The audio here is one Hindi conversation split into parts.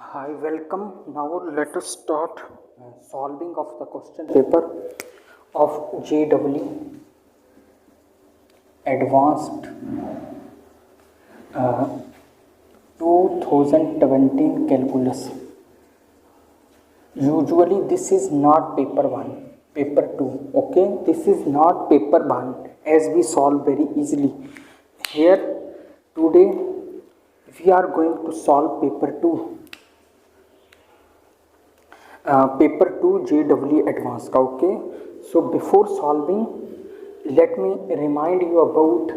Hi, welcome. Now let us start solving of the question paper of JEE Advanced 2017 Calculus. Usually this is not paper 1, paper 2. Okay, this is not paper 1 as we solve very easily. Here today we are going to solve paper 2. Paper 2 JEE Advanced का. Okay, so before solving let me remind you about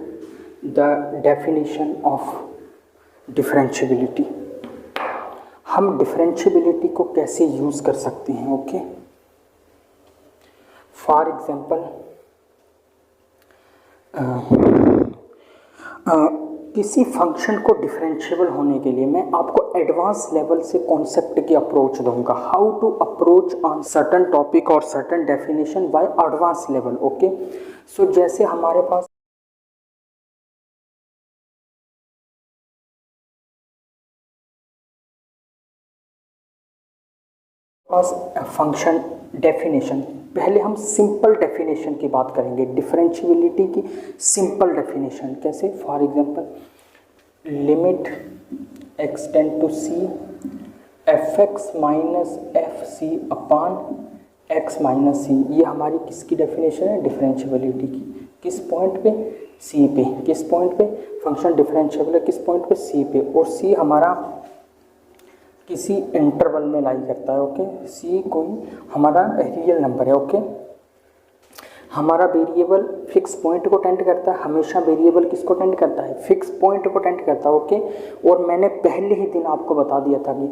the definition of differentiability. हम differentiability को कैसे यूज कर सकते हैं. ओके, फॉर एग्जाम्पल किसी फंक्शन को डिफरेंशिएबल होने के लिए मैं आपको एडवांस लेवल से कॉन्सेप्ट की अप्रोच दूंगा. How to approach on certain topic और certain definition by advance level. Okay, so जैसे हमारे पास फंक्शन डेफिनेशन, पहले हम सिंपल डेफिनेशन की बात करेंगे. डिफरेंशिएबिलिटी की सिंपल डेफिनेशन कैसे. For example limit x tend to c fx minus F C upon X minus C. ये हमारी किसकी डेफिनेशन है. डिफरेंशिएबिलिटी की. किस पॉइंट पे. c पे. किस पॉइंट पे. फंक्शन डिफरेंशिएबल है किस पॉइंट पे. c पे. और c हमारा किसी इंटरवल में लाई करता है. ओके, सी कोई हमारा रियल नंबर है. ओके, हमारा वेरिएबल फिक्स पॉइंट को टेंड करता है. हमेशा वेरिएबल किसको टेंड करता है. फिक्स पॉइंट को टेंड करता है. ओके, और मैंने पहले ही दिन आपको बता दिया था कि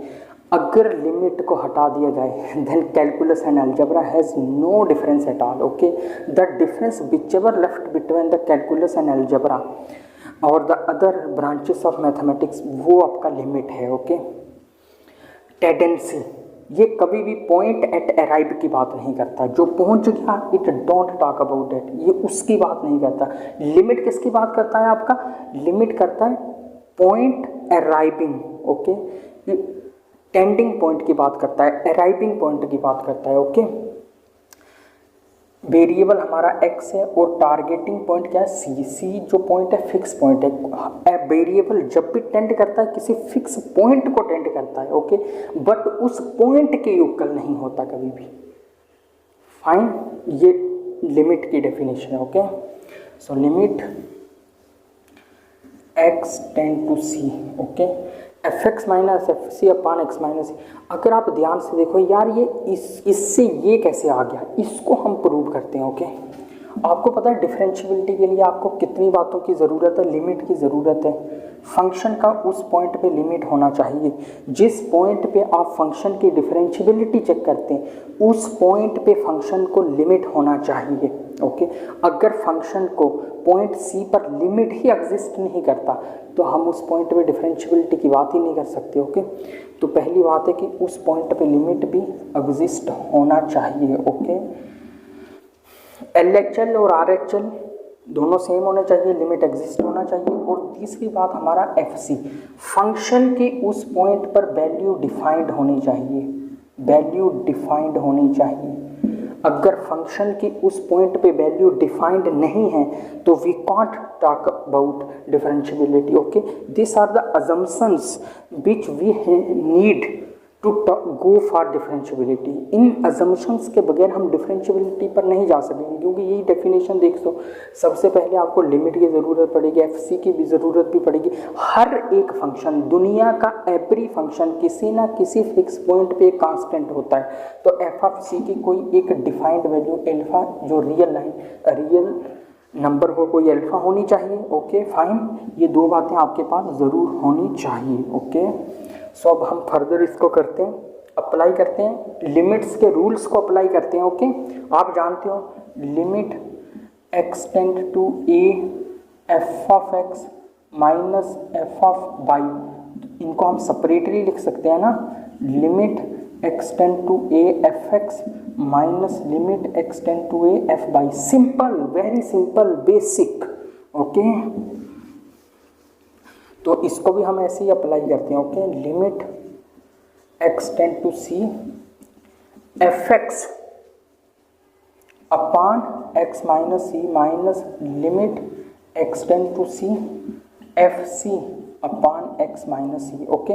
अगर लिमिट को हटा दिया जाए then calculus and algebra has no difference at all. Okay, the difference whichever left between the calculus and algebra और the other branches of mathematics वो आपका लिमिट है. ओके, टेंडेंसी ये कभी भी पॉइंट एट अराइव की बात नहीं करता. जो पहुंच गया it don't talk about that, ये उसकी बात नहीं करता. लिमिट किसकी बात करता है. आपका लिमिट करता है point arriving. Okay, tending point की बात करता है, अराइविंग पॉइंट की बात करता है. ओके, वेरिएबल हमारा x है और टारगेटिंग पॉइंट क्या है. c जो पॉइंट है फिक्स पॉइंट है. वेरिएबल जब भी टेंड करता है किसी फिक्स पॉइंट को टेंड करता है. ओके, बट उस पॉइंट के युगल नहीं होता कभी भी. फाइन, ये लिमिट की डेफिनेशन है. Okay, so limit x tend to c. Okay, F x minus F C upon X minus C. अगर आप ध्यान से देखो यार ये इससे ये कैसे आ गया, इसको हम प्रूव करते हैं. ओके, आपको पता है डिफरेंशिएबिलिटी के लिए आपको कितनी बातों की ज़रूरत है. लिमिट की ज़रूरत है. फंक्शन का उस पॉइंट पे लिमिट होना चाहिए. जिस पॉइंट पे आप फंक्शन की डिफरेंशिएबिलिटी चेक करते हैं उस पॉइंट पे फंक्शन को लिमिट होना चाहिए. ओके, अगर फंक्शन को पॉइंट सी पर लिमिट ही एग्जिस्ट नहीं करता तो हम उस पॉइंट पे डिफरेंशिएबिलिटी की बात ही नहीं कर सकते. ओके, तो पहली बात है कि उस पॉइंट पे लिमिट भी एग्जिस्ट होना चाहिए. ओके, LHL और RHL दोनों सेम होने चाहिए, लिमिट एग्जिस्ट होना चाहिए. और तीसरी बात हमारा FC, फंक्शन की उस पॉइंट पर वैल्यू डिफाइंड होनी चाहिए. वैल्यू डिफाइंड होनी चाहिए. अगर फंक्शन की उस पॉइंट पे वैल्यू डिफाइंड नहीं है तो we can't talk about differentiability. Okay, this are the assumptions which we need to go for differentiability. इन अजम्पशंस के बगैर हम डिफरेंशिएबिलिटी पर नहीं जा सकेंगे. क्योंकि यही डेफिनेशन देख लो, सबसे पहले आपको लिमिट की ज़रूरत पड़ेगी, FC की भी ज़रूरत भी पड़ेगी. हर एक फंक्शन, दुनिया का एवरी फंक्शन किसी ना किसी फिक्स पॉइंट पे कांस्टेंट होता है. तो f(c) की कोई एक डिफाइंड वैल्यू अल्फा जो रियल नंबर हो कोई अल्फा होनी चाहिए. ओके, फाइन, ये दो बातें आपके पास ज़रूर होनी चाहिए. ओके, सो अब हम फर्दर इसको करते हैं, अप्लाई करते हैं, लिमिट्स के रूल्स को अप्लाई करते हैं. ओके, आप जानते हो limit x tend to a f of x minus f of y, इनको हम सेपरेटली लिख सकते हैं ना. Limit x tend to a f x minus limit x tend to a f y. Simple, very simple, basic. Okay, तो इसको भी हम ऐसे ही अप्लाई करते हैं. Okay, limit extend to c f x upon x minus c minus limit extend to c f C upon x minus c. Okay,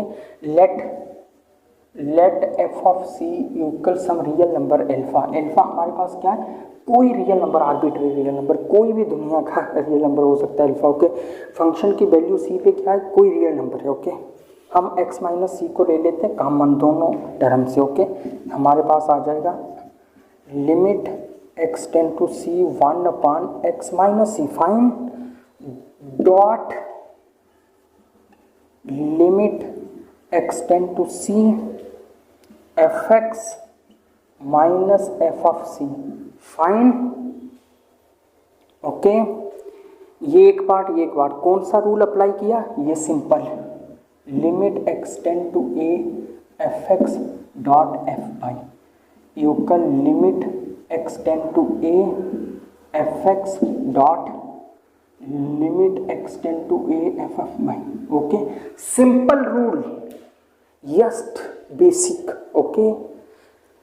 let f of c equal some real number alpha. Alpha हमारे पास क्या है, कोई real number, arbitrary real number, कोई भी दुनिया का रियल नंबर हो सकता है अल्फा। ओके, फंक्शन की वैल्यू सी पे क्या है, कोई रियल नंबर है। ओके, हम x माइनस सी को ले लेते हैं कॉमन दोनों टर्म से। ओके, हमारे पास आ जाएगा limit x tend to c 1 upon x minus c. Fine dot limit x tend to c f x minus f of c. Fine. Okay, ये एक पार्ट, ये एक पार्ट। कौन सा रूल अप्लाई किया, ये simple, limit extend to A F X dot F by equal limit extend to A F X dot limit extend to A F F by. Okay, simple rule, just basic. Okay,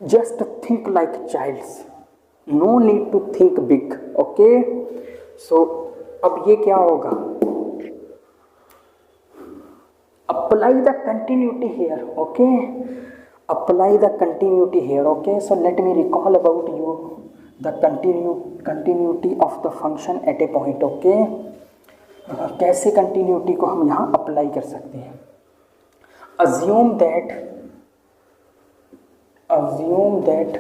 just think like childs, no need to think big. Okay, so अब ये क्या होगा, apply the continuity here. Okay, apply the continuity here. Okay, so let me recall about you the continuity of the function eight A point. Okay, कैसे कंटिन्यूटी को हम यहाँ अप्लाई कर सकते हैं। assume that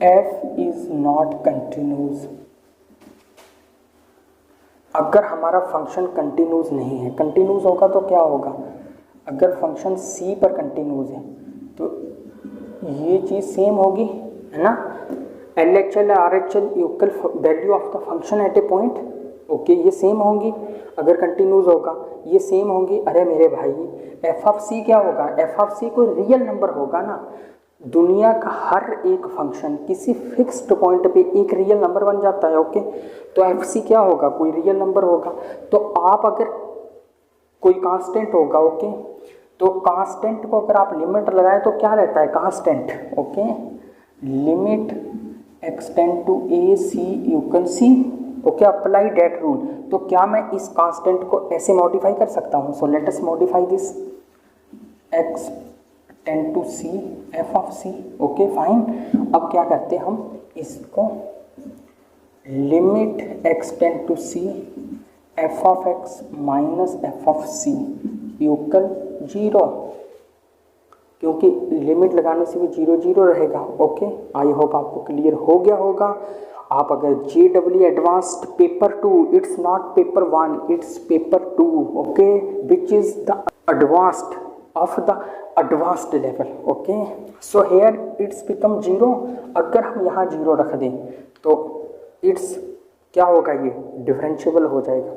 f is not continuous। अगर हमारा फंक्शन कंटिन्यूस नहीं है, कंटिन्यूस होगा तो क्या होगा, अगर फंक्शन c पर कंटिन्यूस है तो ये चीज़ सेम होगी, है ना, LHL RHL equal value of the function eight A point. Okay, ये सेम होंगी अगर कंटिन्यूस होगा, ये सेम होंगी। अरे मेरे भाई, एफ ऑफ सी क्या होगा, एफ ऑफ सी कोई रियल नंबर होगा ना। दुनिया का हर एक फंक्शन किसी फिक्स्ड पॉइंट पे एक रियल नंबर बन जाता है। ओके, तो एफ सी क्या होगा, कोई रियल नंबर होगा। तो आप अगर कोई कांस्टेंट होगा, ओके, तो कांस्टेंट को अगर आप लिमिट लगाए तो क्या रहता है constant. Okay, limit extend to a c equal c. Okay, apply that rule. तो क्या मैं इस कांस्टेंट को ऐसे मॉडिफाई कर सकता हूँ, so let us modify this x tend to c f of c. Okay, fine. अब क्या करते हैं हम इसको, limit x tend to c f of x minus f of c equal 0, क्योंकि लिमिट लगाने से भी 0 0 रहेगा। ओके, आई होप आपको क्लियर हो गया होगा। आप अगर JEE advanced paper 2, it's not paper 1, it's paper 2, okay, which is the advanced of the advanced level. Okay, so here it's become 0। अगर हम यहाँ 0 रख दें तो इट्स क्या होगा, ये डिफरेंशिएबल हो जाएगा।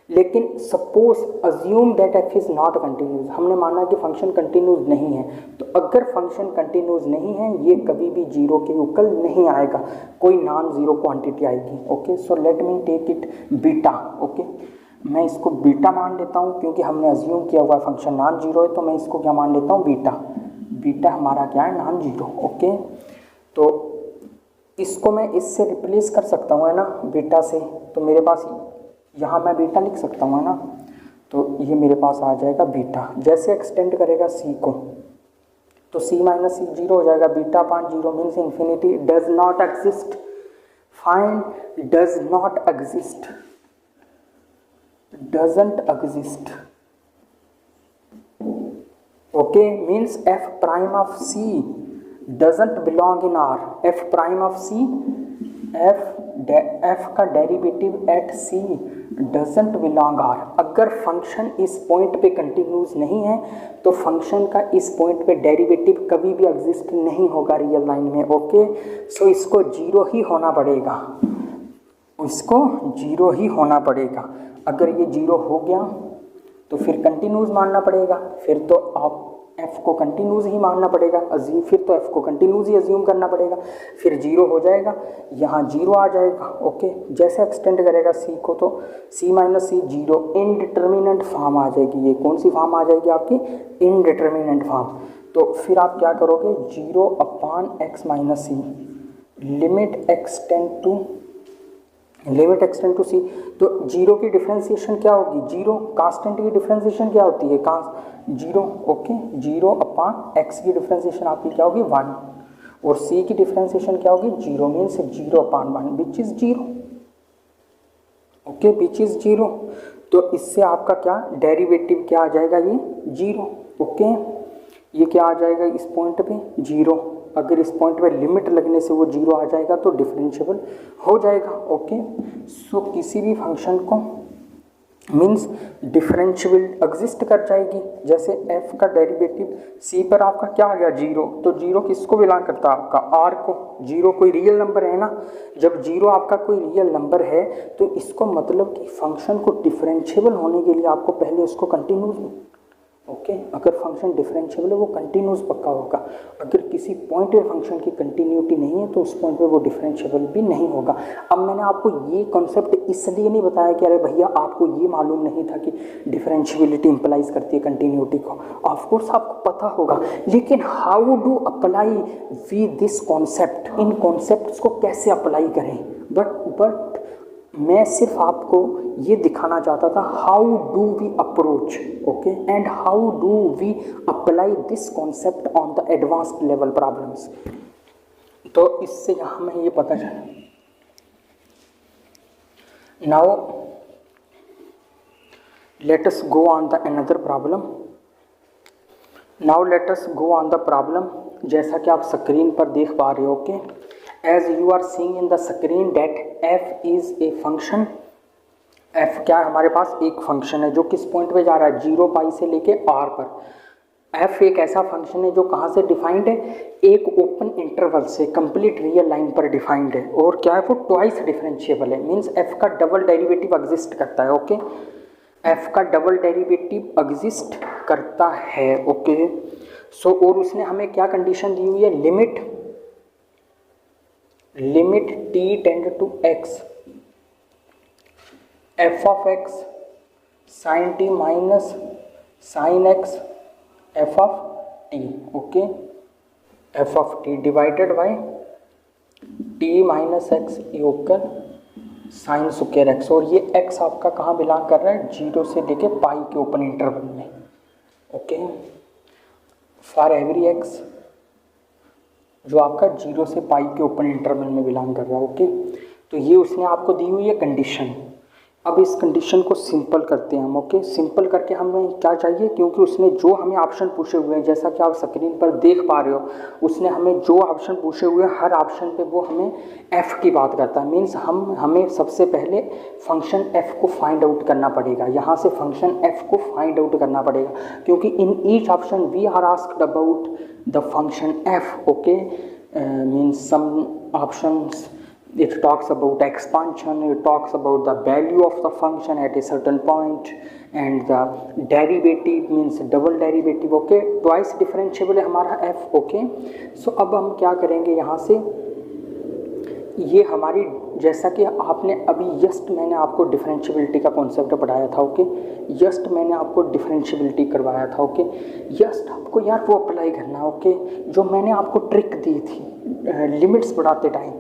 लेकिन suppose assume that F is not continuous, हमने माना कि फंक्शन कंटिन्यूस नहीं है, तो अगर फंक्शन कंटिन्यूस नहीं है ये कभी भी 0 के इक्वल नहीं आएगा, कोई नॉन ज़ीरो क्वांटिटी आएगी। Okay, so let me take it beta. Okay, मैं इसको बीटा मान लेता हूँ क्योंकि हमने अज्यूम किया हुआ फंक्शन नॉन जीरो है, तो मैं इसको क्या मान लेता हूँ, बीटा। बीटा हमारा क्या है, नॉन जीरो। ओके, तो इसको मैं इससे रिप्लेस कर सकता हूँ, है ना, बीटा से। तो मेरे पास यहाँ मैं बीटा लिख सकता हूँ, है ना, तो ये मेरे पास आ जाएगा बीटा। जैसे एक्सटेंड करेगा सी को तो सी माइनस सी 0 हो जाएगा, beta upon 0 means infinity. Does not exist, find does not exist, doesn't exist. Okay, means F prime of C doesn't belong in R. F prime of C, F का derivative at C doesn't belong R. अगर फंक्शन इस पॉइंट पे कंटिन्यूस नहीं है तो फंक्शन का इस पॉइंट पे डेरिवेटिव कभी भी एग्जिस्ट नहीं होगा रियल लाइन में। ओके, सो इसको 0 ही होना पड़ेगा, इसको 0 ही होना पड़ेगा। अगर ये 0 हो गया तो फिर कंटिन्यूस मानना पड़ेगा, फिर तो आप f को कंटिन्यूस ही मानना पड़ेगा, फिर तो f को कंटिन्यूस ही अज्यूम करना पड़ेगा, फिर 0 हो जाएगा, यहाँ 0 आ जाएगा। ओके, जैसे एक्सटेंड करेगा c को तो c माइनस सी 0 इनडिटर्मिनेंट फॉर्म आ जाएगी। ये कौन सी फॉर्म आ जाएगी आपकी, इनडिटर्मिनेंट फॉर्म। तो फिर आप क्या करोगे, 0/x minus C, limit x tend to C. तो जीरो की डिफ्रेंसिएशन क्या होगी, जीरो कांस्टेंट की डिफ्रेंसिएशन क्या होती है, जीरो, ओके। 0/x की डिफ्रेंसिएशन आपकी क्या होगी, 1, और c की डिफ्रेंसिएशन क्या होगी, 0, means 0/1 which is 0, okay, which is 0। तो इससे आपका क्या डेरिवेटिव क्या आ जाएगा, ये 0, ओके। ये क्या आ जाएगा इस पॉइंट पे 0, अगर इस पॉइंट पे लिमिट लगने से वो 0 आ जाएगा तो डिफरेंशिएबल हो जाएगा, ओके। सो किसी भी फंक्शन को मीन्स डिफरेंशिएबल एग्जिस्ट कर जाएगी। जैसे f का डेरिवेटिव c पर आपका क्या आ गया, 0, तो 0 किसको बिलोंग करता है, आपका r को। 0 कोई रियल नंबर है ना, जब 0 आपका कोई रियल नंबर है तो इसको मतलब कि फंक्शन को डिफरेंशिएबल होने के लिए आपको पहले उसको कंटिन्यूस, ओके। अगर फंक्शन डिफरेंशिएबल है वो कंटिन्यूस पक्का होगा, अगर किसी पॉइंट पे फंक्शन की कंटिन्यूटी नहीं है तो उस पॉइंट पे वो डिफरेंशिएबल भी नहीं होगा। अब मैंने आपको ये कॉन्सेप्ट इसलिए नहीं बताया कि अरे भैया आपको ये मालूम नहीं था कि डिफरेंशिएबिलिटी इंप्लाइज करती है कंटिन्यूटी को, ऑफ कोर्स आपको पता होगा, लेकिन how do apply we this concept, इन कॉन्सेप्ट्स को कैसे अप्लाई करें। बट मैं सिर्फ आपको ये दिखाना चाहता था how do we approach, okay, and how do we apply this concept on the advanced level problems. तो इससे हमें ये पता चला। Now let us go on the another problem. Now let us go on the problem. जैसा कि आप स्क्रीन पर देख पा रहे हो, okay, as you are seeing in the screen that f is a function। f क्या है, हमारे पास एक फंक्शन है जो किस पॉइंट पे जा रहा है, 0 पाई से लेके r पर। f एक ऐसा फंक्शन है जो कहाँ से डिफाइंड है, एक ओपन इंटरवल से कंप्लीट रियल लाइन पर डिफाइंड है, और क्या है वो ट्वाइस डिफरेंशिएबल है, मीन्स f का डबल डेरिवेटिव एग्जिस्ट करता है, ओके। f का डबल डेरिवेटिव एग्जिस्ट करता है, ओके। सो और उसने हमें क्या कंडीशन दी हुई है, limit t tend to x f of x sin t minus sin x f of t, okay, f of t divided by t minus x योग साइन स्क्वायर x, और ये x आपका कहाँ बिलोंग कर रहा है, 0 से लेके पाई के ओपन इंटरवल में, ओके। फॉर एवरी x जो आपका 0 से पाई के ओपन इंटरवल में बिलोंग कर रहा है, ओके। तो ये उसने आपको दी हुई है कंडीशन। अब इस कंडीशन को सिंपल करते हैं हम, ओके। सिंपल करके हमें क्या चाहिए, क्योंकि उसने जो हमें ऑप्शन पूछे हुए हैं, जैसा कि आप स्क्रीन पर देख पा रहे हो, उसने हमें जो ऑप्शन पूछे हुए हैं हर ऑप्शन पे वो हमें f की बात करता है, मीन्स हमें सबसे पहले फंक्शन f को फाइंड आउट करना पड़ेगा। यहाँ से फंक्शन f को फाइंड आउट करना पड़ेगा, क्योंकि in each option we are asked about the function f, okay. Means some options it talks about expansion, it talks about the value of the function at a certain point, and the derivative means double derivative, okay, twice differentiable है हमारा f, okay। so अब हम क्या करेंगे, यहाँ से ये हमारी, जैसा कि आपने अभी जस्ट मैंने आपको डिफरेंशियबिलिटी का कॉन्सेप्ट पढ़ाया था, ओके, जस्ट मैंने आपको डिफरेंशियबिलिटी करवाया था, ओके। जस्ट आपको यार वो अप्लाई करना, ओके, जो मैंने आपको ट्रिक दी थी लिमिट्स बढ़ाते टाइम,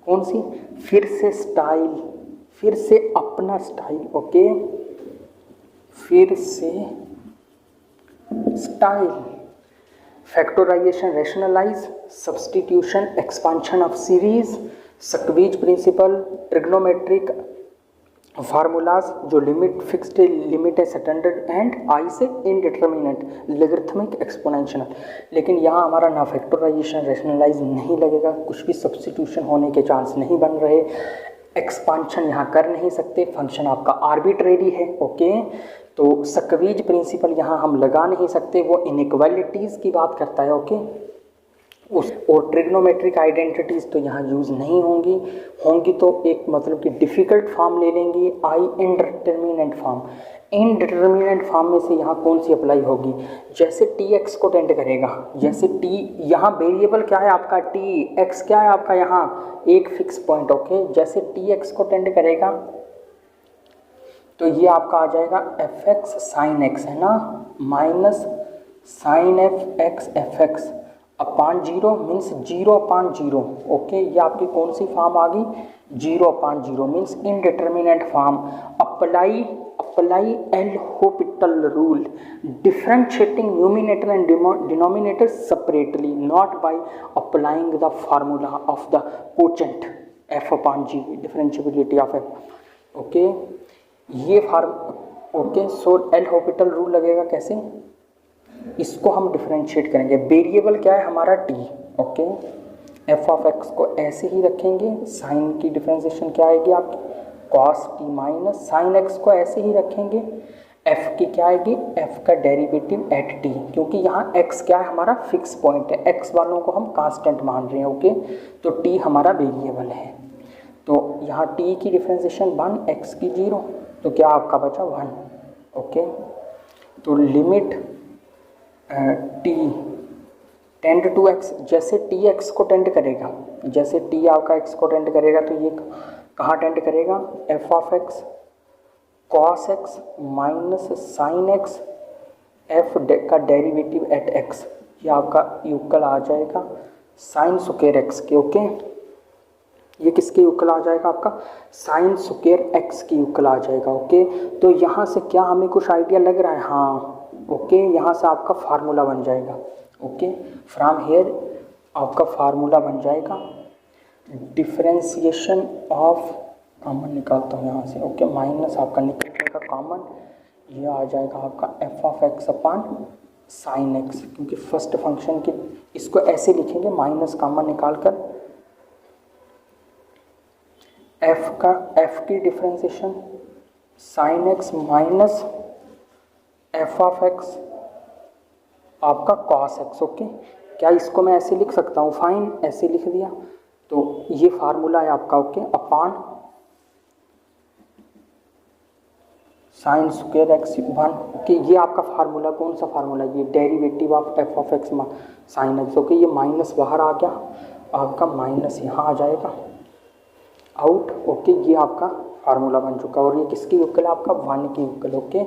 कौन सी, फिर से स्टाइल, फिर से अपना स्टाइल, ओके, फिर से style, factorization, rationalize, substitution, expansion of series, squeeze principle, trigonometric formulas, जो लिमिट फिक्स्ड लिमिट है standard, and I say indeterminate, logarithmic, exponential. लेकिन यहाँ हमारा ना फैक्टराइजेशन रैशनलाइज नहीं लगेगा, कुछ भी सब्स्टिट्यूशन होने के चांस नहीं बन रहे, एक्सपांशन यहाँ कर नहीं सकते, फंक्शन आपका आर्बिट्रेरी है, ओके। तो स्क्वीज प्रिंसिपल यहाँ हम लगा नहीं सकते, वो इनइक्वालिटीज़ की बात करता है, ओके। और ट्रिग्नोमेट्रिक आइडेंटिटीज़ तो यहाँ यूज़ नहीं होंगी तो एक मतलब कि डिफ़िकल्ट फॉर्म ले लेंगी, आई इनडिटर्मिनेंट फॉर्म। इनडिटर्मिनेंट फॉर्म में से यहाँ कौन सी अप्लाई होगी, जैसे टी एक्स को टेंड करेगा, जैसे टी यहाँ वेरिएबल क्या है आपका, टी एक्स क्या है आपका यहाँ एक फिक्स पॉइंट, ओके। जैसे टी एक्स को टेंड करेगा तो ये आपका आ जाएगा एफ एक्स साइन एक्स, है ना, minus sine F X upon 0 means 0/0। Okay, ये आपकी कौन सी फॉर्म आ गई? 0/0 means indeterminate form. Apply L'Hopital rule, differentiating numerator and denominator separately, not by applying the formula of the quotient f/g, differentiability of f। Okay, ये okay, so L'Hopital rule लगेगा कैसे? इसको हम डिफरेंशिएट करेंगे। वेरिएबल क्या है हमारा? t। Okay, F of x को ऐसे ही रखेंगे। साइन की डिफरेंशिएशन क्या आएगी आपकी? cos t minus sine x को ऐसे ही रखेंगे। f की क्या आएगी? f का डेरिवेटिव एट t, क्योंकि यहाँ x क्या है हमारा? फिक्स पॉइंट है, x वालों को हम कांस्टेंट मान रहे हैं। ओके, तो t हमारा वेरिएबल है, तो यहाँ t की डिफरेंशिएशन 1, x की 0, तो क्या आपका बचा 1। ओके, तो limit t tend to x, जैसे t x को टेंड करेगा, जैसे t आपका x को टेंड करेगा तो ये कहाँ टेंड करेगा? f of x cos x minus sine x f का डेरिवेटिव एट x, ये आपका यूक्ल आ जाएगा साइन स्क्वायर x के। ओके, ये किसके यूक्ल आ जाएगा? आपका साइन स्क्वायर x की यूक्ल आ जाएगा। ओके, तो यहाँ से क्या हमें कुछ आइडिया लग रहा है? हाँ, ओके, यहाँ से आपका फार्मूला बन जाएगा। ओके, फ्रॉम हेयर आपका फार्मूला बन जाएगा डिफरेंशिएशन ऑफ, कॉमन निकालता हूँ यहाँ से। ओके, माइनस आपका निकलेगा कॉमन, ये आ जाएगा आपका F of X upon sine x, क्योंकि फर्स्ट फंक्शन की इसको ऐसे लिखेंगे माइनस कॉमन निकाल कर, एफ की differentiation sine x minus f of x आपका कॉस एक्स। ओके, क्या इसको मैं ऐसे लिख सकता हूँ? फाइन, ऐसे लिख दिया, तो ये फार्मूला है आपका। ओके, अपान साइन स्क्वायर एक्स 1। ओके, ये आपका फार्मूला कौन सा फार्मूला? ये derivative of F of x sine X. Okay, ये माइनस बाहर आ गया, आपका माइनस यहाँ आ जाएगा आउट। ओके, ये आपका फार्मूला बन चुका, और ये किसकी यूक्ल है? आपका 1 की यूक्ल। ओके,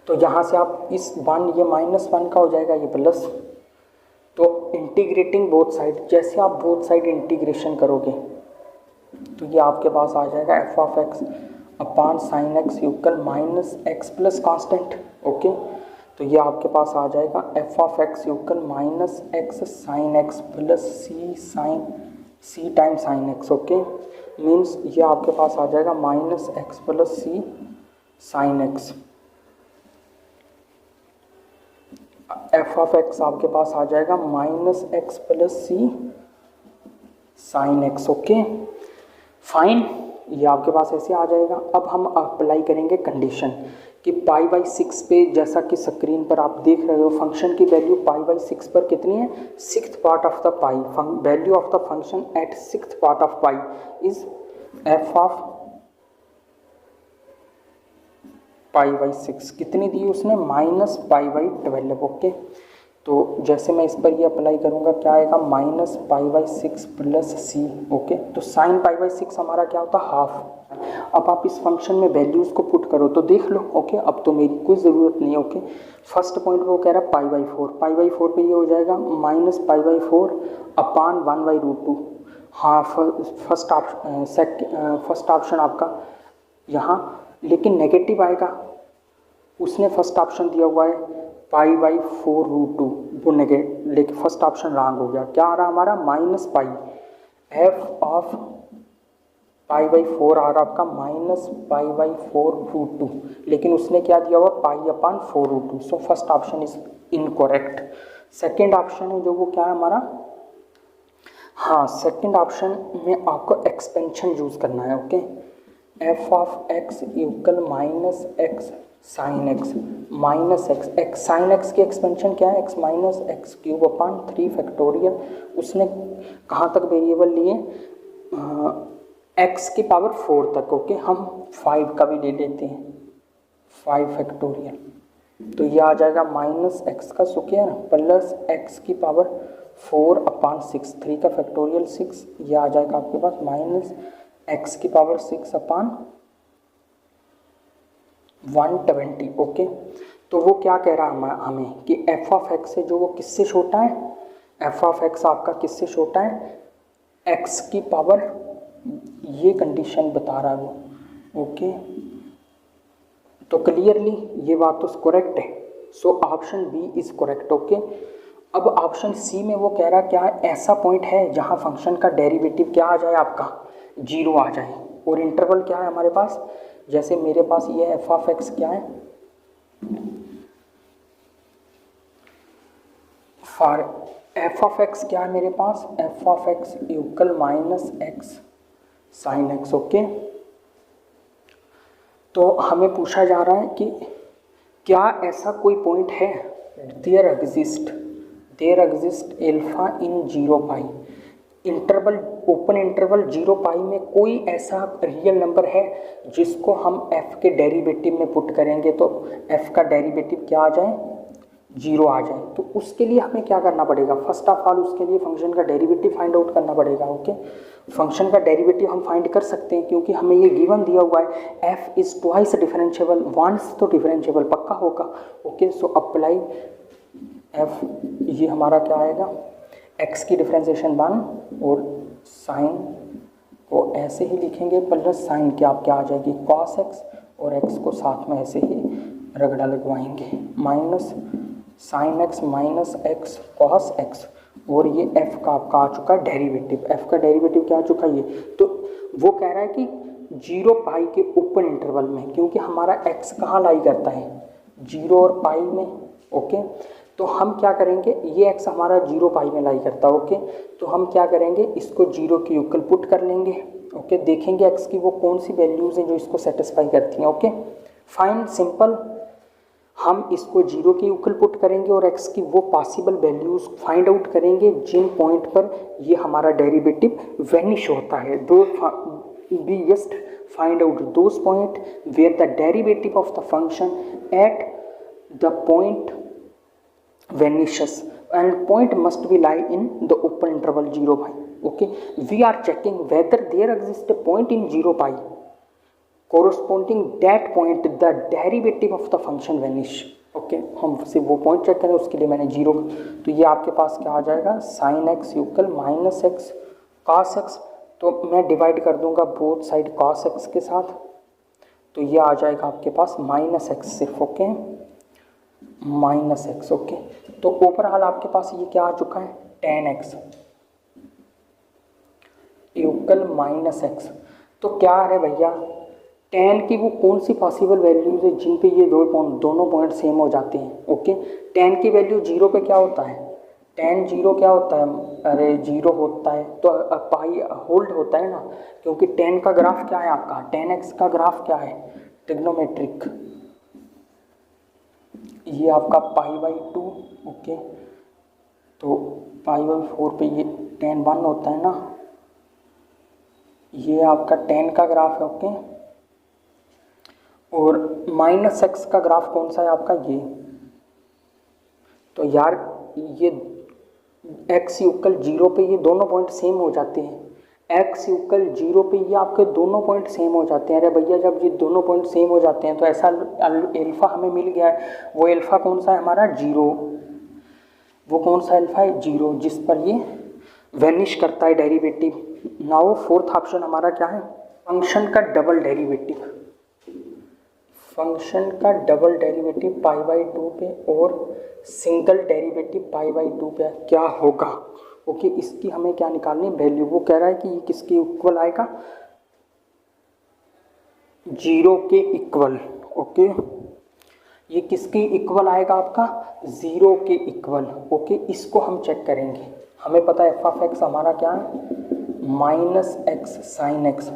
तो यहाँ से आप इस 1, ये -1 का हो जाएगा, ये प्लस, तो इंटीग्रेटिंग बोथ साइड, जैसे आप बोथ साइड इंटीग्रेशन करोगे तो ये आपके पास आ जाएगा F of X upon sine X equal minus X plus constant. Okay, तो ये आपके पास आ जाएगा F of X equal minus X sine X plus C time sine X. Okay, means ये आपके पास आ जाएगा minus X plus C sine X. F of X आपके पास आ जाएगा minus X plus C sine X. Okay, fine, ये आपके पास ऐसे आ जाएगा। अब हम अप्लाई करेंगे कंडीशन कि π/6 पे, जैसा कि स्क्रीन पर आप देख रहे हो, फंक्शन की वैल्यू π/6 पर कितनी है? 6th part of the pi. Value of the function at 6th part of pi is F of π/6। कितनी दी उसने? -π/12। ओके, तो जैसे मैं इस पर ये अप्लाई करूँगा, क्या आएगा? -π/6 प्लस सी। ओके, तो साइन π/6 हमारा क्या होता है? हाफ। अब आप इस फंक्शन में वैल्यूज़ को पुट करो तो देख लो। ओके, अब तो मेरी कोई ज़रूरत नहीं है। ओके, फर्स्ट पॉइंट पे वो कह रहा है π/4 पे ये हो जाएगा -π/4 अपान 1/√2। हाँ, फर्स्ट ऑप्शन आपका यहाँ, लेकिन नेगेटिव आएगा। उसने फर्स्ट ऑप्शन दिया हुआ है π/4√2, वो नेगेटिव, लेकिन फर्स्ट ऑप्शन रॉन्ग हो गया। क्या आ रहा हमारा? -π, एफ ऑफ π/4 आ रहा आपका -π/4√2, लेकिन उसने क्या दिया हुआ? π/4√2। So first option is incorrect. Second option है जो, वो क्या है हमारा? हाँ, सेकेंड ऑप्शन में आपको एक्सपेंशन यूज़ करना है। Okay, F of X equal minus X sine x minus X sine x की एक्सपेंशन क्या है? एक्स माइनस एक्स क्यूब अपान 3 फैक्टोरियल। उसने कहाँ तक वेरिएबल लिए? एक्स की पावर 4 तक। ओके, हम 5 का भी ले लेते हैं, 5 फैक्टोरियल, तो ये आ जाएगा माइनस एक्स का स्क्वायर प्लस एक्स की पावर 4 अपान 6, 3 का फैक्टोरियल 6, ये आ जाएगा आपके पास माइनस एक्स की पावर 6 अपान 120। ओके, तो वो क्या कह रहा है हमें कि एफ ऑफ एक्स है जो वो किससे छोटा है, एफ ऑफ एक्स आपका किससे छोटा है, एक्स की पावर, ये कंडीशन बता रहा है वो। ओके, तो क्लियरली ये बात तो करेक्ट है, so option B is correct. Okay, अब ऑप्शन सी में वो कह रहा क्या है, ऐसा पॉइंट है जहाँ फंक्शन का डेरिवेटिव क्या आ जाए आपका 0 आ जाए, और इंटरवल क्या है हमारे पास, जैसे मेरे पास ये एफ ऑफ एक्स क्या है, फॉर एफ ऑफ एक्स क्या है मेरे पास, F of X equal minus X sine X. Okay, तो हमें पूछा जा रहा है कि क्या ऐसा कोई पॉइंट है, there exist alpha in 0 pi, interval open interval 0 pi में कोई ऐसा रियल नंबर है जिसको हम f के डेरिवेटिव में पुट करेंगे तो f का डेरिवेटिव क्या आ जाए, 0 आ जाए। तो उसके लिए हमें क्या करना पड़ेगा, फर्स्ट ऑफ ऑल उसके लिए फंक्शन का डेरिवेटिव फाइंड आउट करना पड़ेगा। ओके, फंक्शन का डेरिवेटिव हम फाइंड कर सकते हैं क्योंकि हमें ये गिवन दिया हुआ है f is twice differentiable, once तो डिफरेंशिएबल पक्का होगा। ओके, सो अप्लाई f, ये हमारा क्या आएगा, x की डिफरेंशिएशन 1 और साइन को ऐसे ही लिखेंगे प्लस साइन क्या आ जाएगी cos x, और x को साथ में ऐसे ही रगड़ा लगवाएंगे minus sine x minus x cos x, और ये f का आपका आ चुका है डेरिवेटिव, f का डेरिवेटिव क्या आ चुका है ये, तो वो कह रहा है कि 0 पाई के ओपन इंटरवल में, क्योंकि हमारा x कहाँ लाई करता है 0 और पाई में। ओके, तो हम क्या करेंगे, ये x हमारा 0 पाई में लाई करता है। ओके, तो हम क्या करेंगे, इसको 0 के इक्वल पुट कर लेंगे। ओके, देखेंगे x की वो कौन सी वैल्यूज़ हैं जो इसको सेटिस्फाई करती हैं। ओके, फाइन, सिंपल, हम इसको 0 के इक्वल पुट करेंगे और x की वो पॉसिबल वैल्यूज़ फाइंड आउट करेंगे जिन पॉइंट पर ये हमारा डेरिवेटिव वेनिश होता है। Though we just find out those point where the derivative of the function at the point vanishes and point must be lie in the open interval 0 pi. Okay, we are checking whether there exists a point in 0 pi corresponding that point the derivative of the function vanish. Okay, हम सिर्फ वो पॉइंट चेक करें, उसके लिए मैंने 0, तो ये आपके पास क्या आ जाएगा sine x equal minus x cos x, तो मैं डिवाइड कर दूंगा बोथ साइड कॉस एक्स के साथ, तो ये आ जाएगा आपके पास माइनस एक्स सिर्फ। Okay, minus x. ओके, तो ओवरऑल आपके पास ये क्या आ चुका है ten x equal minus x. तो क्या है भैया, टेन की वो कौन सी पॉसिबल वैल्यूज है जिन पे ये दोनों पॉइंट सेम हो जाते हैं। ओके, टेन की वैल्यू 0 पे क्या होता है, टेन 0 क्या होता है, अरे 0 होता है तो पाई होल्ड होता है ना, क्योंकि टेन का ग्राफ क्या है आपका, टेन एक्स का ग्राफ क्या है ट्रिग्नोमेट्रिक, ये आपका पाई बाई 2। ओके, तो पाई बाई 4 पे ये टेन 1 होता है ना, ये आपका टेन का ग्राफ है। ओके, और माइनस एक्स का ग्राफ कौन सा है आपका ये, तो यार ये एक्स इक्वल 0 पे ये दोनों पॉइंट सेम हो जाते हैं, एक्स इक्वल 0 पे ये आपके दोनों पॉइंट सेम हो जाते हैं। अरे भैया जब ये दोनों पॉइंट सेम हो जाते हैं तो ऐसा एल्फा हमें मिल गया है, वो एल्फा कौन सा है हमारा 0, वो कौन सा एल्फा है 0 जिस पर ये वेनिश करता है डेरिवेटिव। नाउ फोर्थ ऑप्शन हमारा क्या है, फंक्शन का डबल डेरिवेटिव, फंक्शन का डबल डेरिवेटिव पाई बाई 2 पे और सिंगल डेरिवेटिव पाई बाई 2 पे क्या होगा। ओके, इसकी हमें क्या निकालनी वैल्यू, वो कह रहा है कि ये किसके इक्वल आएगा 0 के इक्वल। ओके, ये किसके इक्वल आएगा आपका 0 के इक्वल। ओके, इसको हम चेक करेंगे, हमें पता है एफ ऑफ एक्स हमारा क्या है माइनस एक्स साइन एक्स,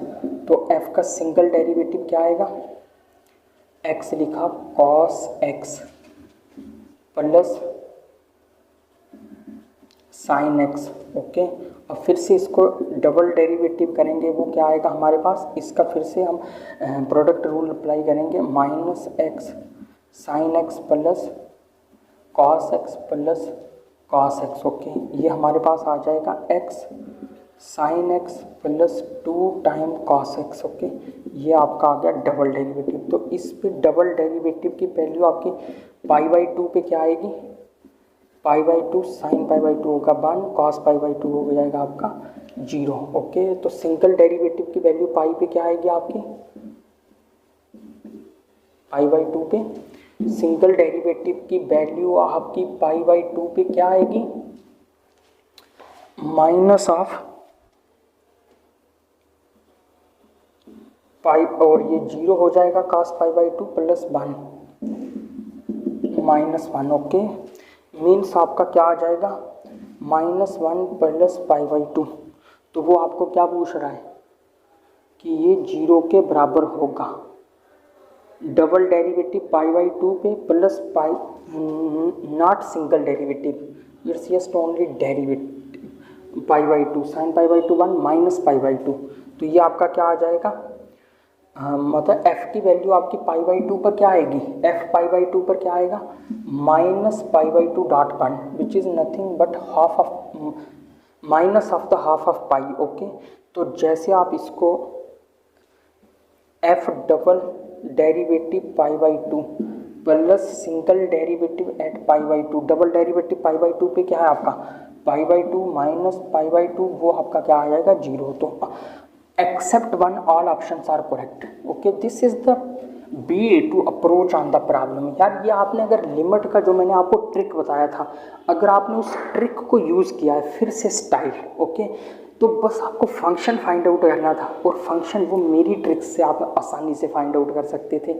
तो एफ का सिंगल डेरिवेटिव क्या आएगा, एक्स लिखा cos x plus sign X. Okay, और फिर से इसको डबल डेरिवेटिव करेंगे, वो क्या आएगा हमारे पास, इसका फिर से हम प्रोडक्ट रूल अप्लाई करेंगे, minus X sine X plus cos x plus cos x. Okay, ये हमारे पास आ जाएगा x sine X plus 2 time cos x. Okay, ये आपका आ गया डबल डेरिवेटिव। तो इस पे डबल डेरिवेटिव की वैल्यू आपकी पाई बाई 2 पे क्या आएगी, पाई बाई 2 साइन पाई बाई 2 होगा 1, कॉस पाई बाई 2 हो जाएगा आपका 0। ओके, तो सिंगल डेरिवेटिव की वैल्यू पाई पे क्या आएगी आपकी, पाई बाई 2 पे सिंगल डेरिवेटिव की वैल्यू आपकी पाई बाई 2 पे क्या आएगी, माइनस ऑफ पाई, और ये 0 हो जाएगा cos pi by 2 plus 1 minus 1। Okay, means आपका क्या आ जाएगा, -1 प्लस पाई बाई 2। तो वो आपको क्या पूछ रहा है कि ये 0 के बराबर होगा। डबल डेरिवेटिव पाई बाई 2 पे plus pi, not single derivative, it's just only derivative pi by 2, sine pi by 2 1 minus pi by 2। तो ये आपका क्या आ जाएगा, मतलब f की वैल्यू आपकी पाई बाई 2 पर क्या आएगी, f पाई बाई 2 पर क्या आएगा, minus pi by 2 dot 1 which is nothing but half of minus of the half of pi. Okay, तो जैसे आप इसको f double derivative pi by 2 plus single derivative at pi by 2, double derivative pi by 2 पे क्या है आपका pi by 2 minus pi by 2, वो आपका क्या आ जाएगा 0। तो except one all options are correct। okay, this is the way to approach on the problem। यार ये आपने अगर लिमिट का जो मैंने आपको ट्रिक बताया था, अगर आपने उस ट्रिक को यूज़ किया है फिर से स्टाइल, ओके, तो बस आपको फंक्शन फाइंड आउट करना था, और फंक्शन वो मेरी ट्रिक से आप आसानी से फाइंड आउट कर सकते थे।